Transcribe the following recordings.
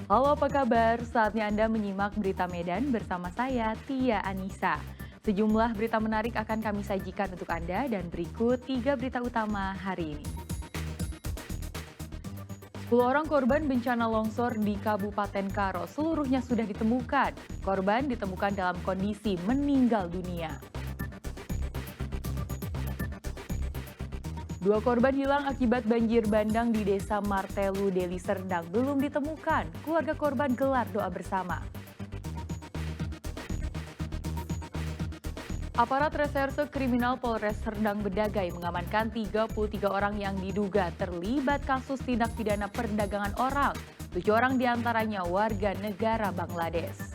Halo, apa kabar? Saatnya Anda menyimak berita Medan bersama saya, Tia Anissa. Sejumlah berita menarik akan kami sajikan untuk Anda dan berikut 3 berita utama hari ini. 10 orang korban bencana longsor di Kabupaten Karo seluruhnya sudah ditemukan. Korban ditemukan dalam kondisi meninggal dunia. 2 korban hilang akibat banjir bandang di Desa Martelu, Deli Serdang belum ditemukan. Keluarga korban gelar doa bersama. Aparat Reserse Kriminal Polres Serdang Bedagai mengamankan 33 orang yang diduga terlibat kasus tindak pidana perdagangan orang. 7 orang diantaranya warga negara Bangladesh.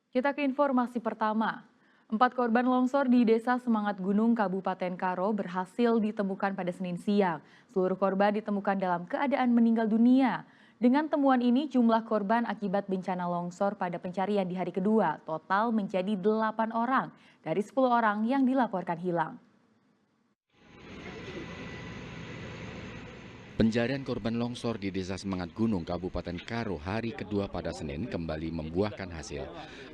Kita ke informasi pertama. 4 korban longsor di Desa Semangat Gunung, Kabupaten Karo berhasil ditemukan pada Senin siang. Seluruh korban ditemukan dalam keadaan meninggal dunia. Dengan temuan ini, jumlah korban akibat bencana longsor pada pencarian di hari kedua total menjadi 8 orang dari 10 orang yang dilaporkan hilang. Pencarian korban longsor di Desa Semangat Gunung, Kabupaten Karo hari kedua pada Senin kembali membuahkan hasil.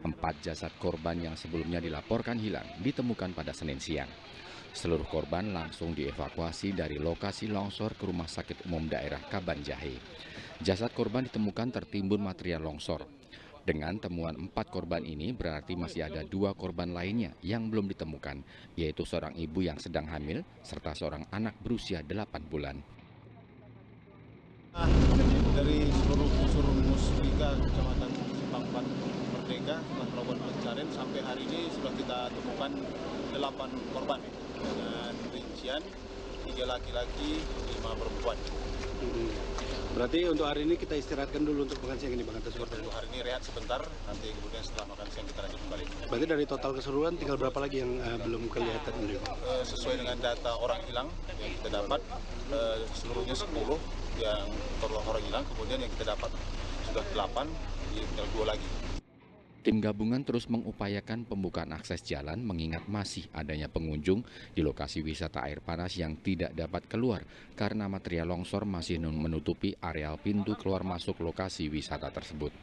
4 jasad korban yang sebelumnya dilaporkan hilang ditemukan pada Senin siang. Seluruh korban langsung dievakuasi dari lokasi longsor ke Rumah Sakit Umum Daerah Kabanjahe. Jasad korban ditemukan tertimbun material longsor. Dengan temuan 4 korban ini berarti masih ada 2 korban lainnya yang belum ditemukan, yaitu seorang ibu yang sedang hamil serta seorang anak berusia 8 bulan. Dari seluruh unsur Musbika Kecamatan Simpangpan Merdeka telah melakukan pencarian sampai hari ini sudah kita temukan 8 korban dengan rincian 3 laki-laki, 5 perempuan. Berarti untuk hari ini kita istirahatkan dulu untuk makan siang ini Bang atas korban. Untuk hari ini rehat sebentar, nanti kemudian setelah makan siang kita lanjut kembali. Berarti dari total keseluruhan tinggal berapa lagi yang belum kelihatan ini? Sesuai dengan data orang hilang yang kita dapat, seluruhnya 10 yang orang hilang, kemudian yang kita dapat sudah 8, jadi tinggal 2 lagi. Tim gabungan terus mengupayakan pembukaan akses jalan mengingat masih adanya pengunjung di lokasi wisata air panas yang tidak dapat keluar karena material longsor masih menutupi areal pintu keluar masuk lokasi wisata tersebut.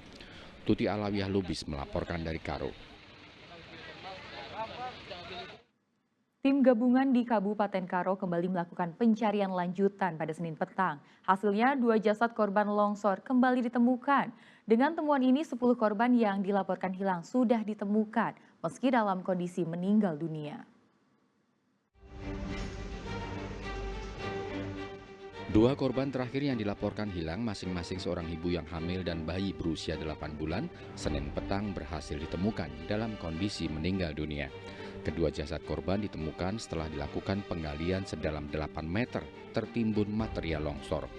Tuti Alawiyah Lubis melaporkan dari Karo. Tim gabungan di Kabupaten Karo kembali melakukan pencarian lanjutan pada Senin petang. Hasilnya 2 jasad korban longsor kembali ditemukan. Dengan temuan ini 10 korban yang dilaporkan hilang sudah ditemukan meski dalam kondisi meninggal dunia. 2 korban terakhir yang dilaporkan hilang masing-masing seorang ibu yang hamil dan bayi berusia 8 bulan Senin petang berhasil ditemukan dalam kondisi meninggal dunia. Kedua jasad korban ditemukan setelah dilakukan penggalian sedalam 8 meter tertimbun material longsor.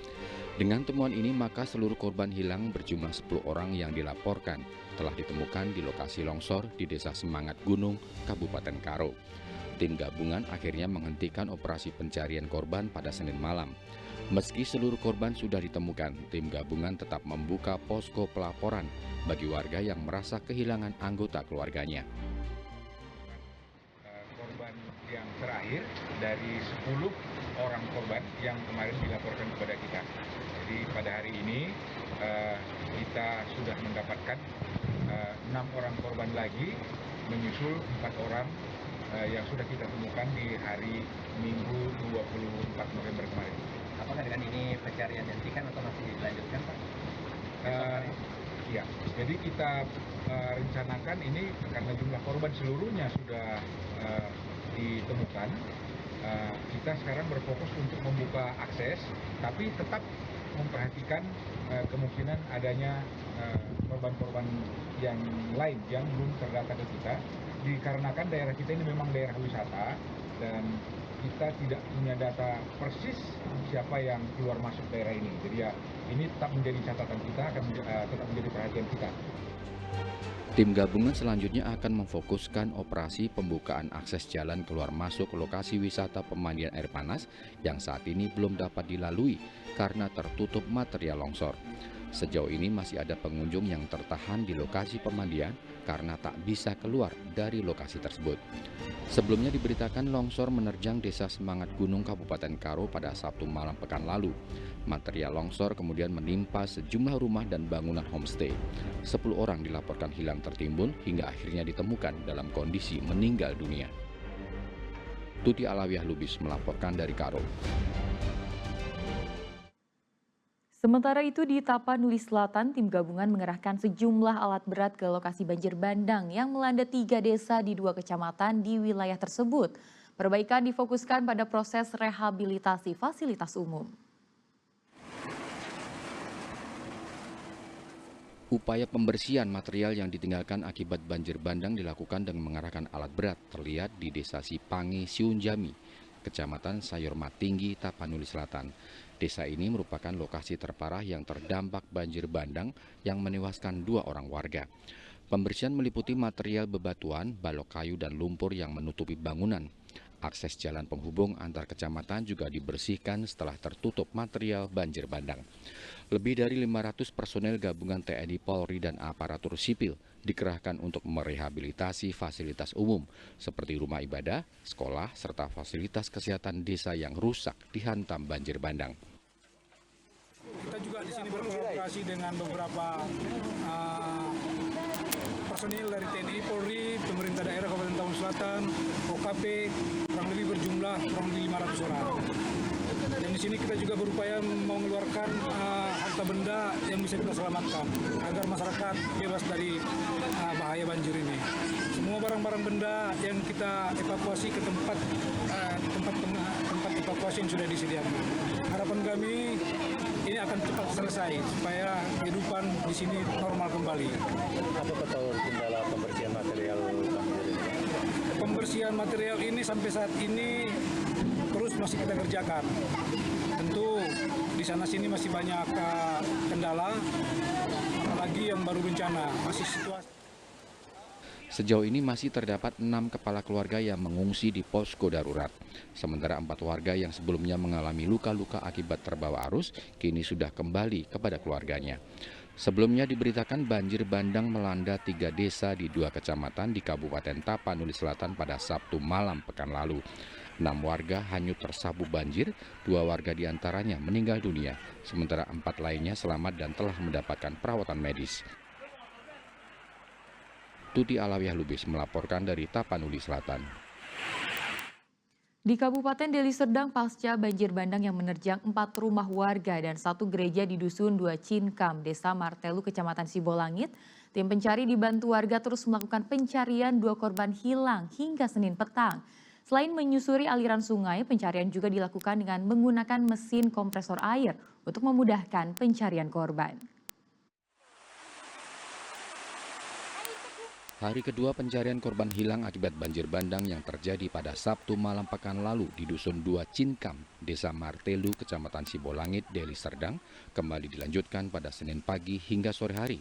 Dengan temuan ini maka seluruh korban hilang berjumlah 10 orang yang dilaporkan telah ditemukan di lokasi longsor di Desa Semangat Gunung, Kabupaten Karo. Tim gabungan akhirnya menghentikan operasi pencarian korban pada Senin malam. Meski seluruh korban sudah ditemukan, tim gabungan tetap membuka posko pelaporan bagi warga yang merasa kehilangan anggota keluarganya. Korban yang terakhir dari 10 orang korban yang kemarin dilaporkan kepada kita. Jadi pada hari ini kita sudah mendapatkan 6 orang korban lagi menyusul 4 orang yang sudah kita temukan di hari Minggu 24 November kemarin. Apakah dengan ini pencarian dihentikan atau masih dilanjutkan, Pak? Ya, jadi kita rencanakan ini karena jumlah korban seluruhnya sudah ditemukan. Kita sekarang berfokus untuk membuka akses, tapi tetap memperhatikan kemungkinan adanya korban-korban yang lain yang belum terdata ke kita. Dikarenakan daerah kita ini memang daerah wisata dan kita tidak punya data persis siapa yang keluar masuk daerah ini. Jadi ya ini tetap menjadi catatan kita, akan tetap menjadi perhatian kita. Tim gabungan selanjutnya akan memfokuskan operasi pembukaan akses jalan keluar masuk lokasi wisata pemandian air panas yang saat ini belum dapat dilalui karena tertutup material longsor. Sejauh ini masih ada pengunjung yang tertahan di lokasi pemandian karena tak bisa keluar dari lokasi tersebut. Sebelumnya diberitakan longsor menerjang Desa Semangat Gunung Kabupaten Karo pada Sabtu malam pekan lalu. Material longsor kemudian menimpa sejumlah rumah dan bangunan homestay. 10 orang dilaporkan hilang tertimbun hingga akhirnya ditemukan dalam kondisi meninggal dunia. Tuti Alawiyah Lubis melaporkan dari Karo. Sementara itu di Tapanuli Selatan, tim gabungan mengerahkan sejumlah alat berat ke lokasi banjir bandang yang melanda 3 desa di 2 kecamatan di wilayah tersebut. Perbaikan difokuskan pada proses rehabilitasi fasilitas umum. Upaya pembersihan material yang ditinggalkan akibat banjir bandang dilakukan dengan mengarahkan alat berat terlihat di Desa Sipangi, Siunjami, Kecamatan Sayormat Tinggi, Tapanuli Selatan. Desa ini merupakan lokasi terparah yang terdampak banjir bandang yang menewaskan 2 orang warga. Pembersihan meliputi material bebatuan, balok kayu dan lumpur yang menutupi bangunan. Akses jalan penghubung antar kecamatan juga dibersihkan setelah tertutup material banjir bandang. Lebih dari 500 personel gabungan TNI, Polri, dan aparatur sipil dikerahkan untuk merehabilitasi fasilitas umum seperti rumah ibadah, sekolah, serta fasilitas kesehatan desa yang rusak dihantam banjir bandang. Kita juga di sini berkolaborasi dengan beberapa personil dari TNI, Polri, pemerintah daerah Kabupaten Tapanuli Selatan, OKP, kurang lebih berjumlah kurang lebih 500 orang. Dan di sini kita juga berupaya mengeluarkan harta benda yang bisa kita selamatkan agar masyarakat bebas dari bahaya banjir ini. Semua barang-barang benda yang kita evakuasi ke tempat evakuasi yang sudah disediakan. Harapan kami ini akan cepat selesai supaya kehidupan di sini normal kembali. Apa betul kendala pembersihan material banjir ini? Pembersihan material ini sampai saat ini terus masih kita kerjakan. Tentu di sana sini masih banyak kendala, apalagi yang baru bencana, masih situasi. Sejauh ini masih terdapat 6 kepala keluarga yang mengungsi di posko darurat. Sementara 4 warga yang sebelumnya mengalami luka-luka akibat terbawa arus, kini sudah kembali kepada keluarganya. Sebelumnya diberitakan banjir bandang melanda 3 desa di 2 kecamatan di Kabupaten Tapanuli Selatan pada Sabtu malam pekan lalu. 6 warga hanyut tersapu banjir, 2 warga diantaranya meninggal dunia, sementara 4 lainnya selamat dan telah mendapatkan perawatan medis. Tuti Alawiyah Lubis melaporkan dari Tapanuli Selatan. Di Kabupaten Deli Serdang pasca banjir bandang yang menerjang 4 rumah warga dan 1 gereja di Dusun 2 Cinkam, Desa Martelu, Kecamatan Sibolangit, tim pencari dibantu warga terus melakukan pencarian 2 korban hilang hingga Senin petang. Selain menyusuri aliran sungai, pencarian juga dilakukan dengan menggunakan mesin kompresor air untuk memudahkan pencarian korban. Hari kedua pencarian korban hilang akibat banjir bandang yang terjadi pada Sabtu malam pekan lalu di Dusun 2 Cinkam, Desa Martelu, Kecamatan Sibolangit, Deli Serdang, kembali dilanjutkan pada Senin pagi hingga sore hari.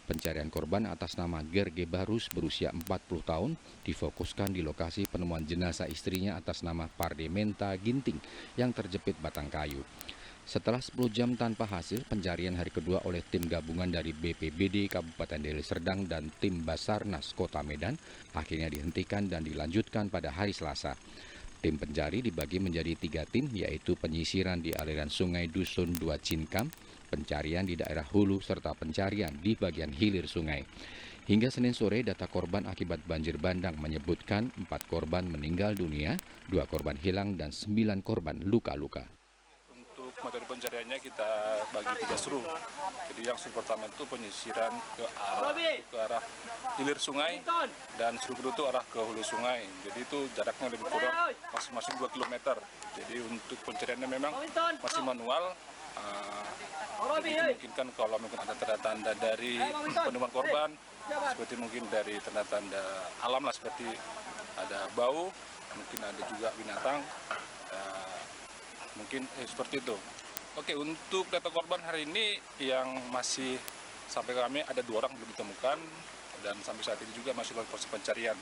Pencarian korban atas nama Gerge Barus berusia 40 tahun difokuskan di lokasi penemuan jenazah istrinya atas nama Pardementa Ginting yang terjepit batang kayu. Setelah 10 jam tanpa hasil, pencarian hari kedua oleh tim gabungan dari BPBD Kabupaten Deli Serdang dan tim Basarnas Kota Medan akhirnya dihentikan dan dilanjutkan pada hari Selasa. Tim pencari dibagi menjadi 3 tim, yaitu penyisiran di aliran sungai Dusun 2 Cinkam, pencarian di daerah hulu, serta pencarian di bagian hilir sungai. Hingga Senin sore, data korban akibat banjir bandang menyebutkan 4 korban meninggal dunia, 2 korban hilang, dan 9 korban luka-luka. Materi pencariannya kita bagi 3 seru. Jadi yang seru pertama itu penyisiran ke arah hilir sungai dan seru kedua itu arah ke hulu sungai. Jadi itu jaraknya lebih kurang masing-masing 2 km. Jadi untuk pencariannya memang masih manual. Jadi dimungkinkan kalau mungkin ada tanda-tanda dari penemuan korban, seperti mungkin dari tanda-tanda alam lah, seperti ada bau, mungkin ada juga binatang. Mungkin seperti itu. Oke, untuk data korban hari ini yang masih sampai kami ada 2 orang belum ditemukan dan sampai saat ini juga masih dalam proses pencarian.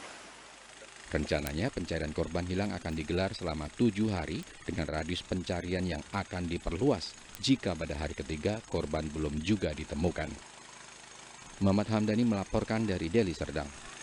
Rencananya pencarian korban hilang akan digelar selama 7 hari dengan radius pencarian yang akan diperluas jika pada hari ketiga korban belum juga ditemukan. Muhammad Hamdani melaporkan dari Deli Serdang.